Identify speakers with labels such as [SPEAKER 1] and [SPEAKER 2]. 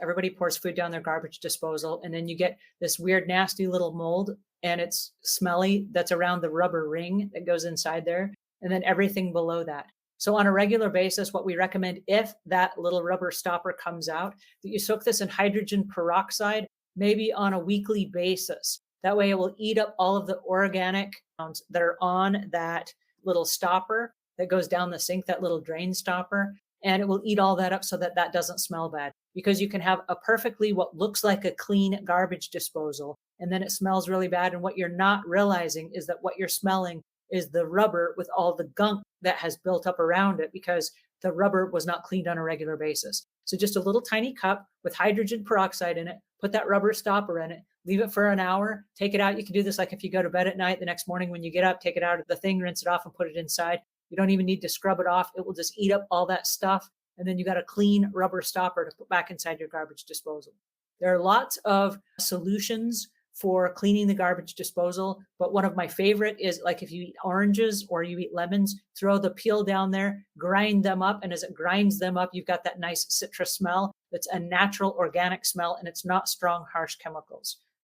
[SPEAKER 1] Everybody pours food down their garbage disposal, and then you get this weird, nasty little mold, and it's smelly that's around the rubber ring that goes inside there, and then everything below that. So on a regular basis, what we recommend, if that little rubber stopper comes out, that you soak this in hydrogen peroxide, maybe on a weekly basis. That way it will eat up all of the organic compounds that are on that little stopper that goes down the sink, that little drain stopper, and it will eat all that up so that that doesn't smell bad. Because you can have a perfectly what looks like a clean garbage disposal, and then it smells really bad. And what you're not realizing is that what you're smelling is the rubber with all the gunk that has built up around it because the rubber was not cleaned on a regular basis. So just a little tiny cup with hydrogen peroxide in it, put that rubber stopper in it, leave it for an hour, take it out. You can do this like if you go to bed at night, the next morning when you get up, take it out of the thing, rinse it off and put it inside. You don't even need to scrub it off. It will just eat up all that stuff. And then you got a clean rubber stopper to put back inside your garbage disposal. There are lots of solutions for cleaning the garbage disposal, but one of my favorite is like if you eat oranges or you eat lemons, throw the peel down there, grind them up, and as it grinds them up, you've got that nice citrus smell. That's a natural organic smell, and it's not strong, harsh chemicals.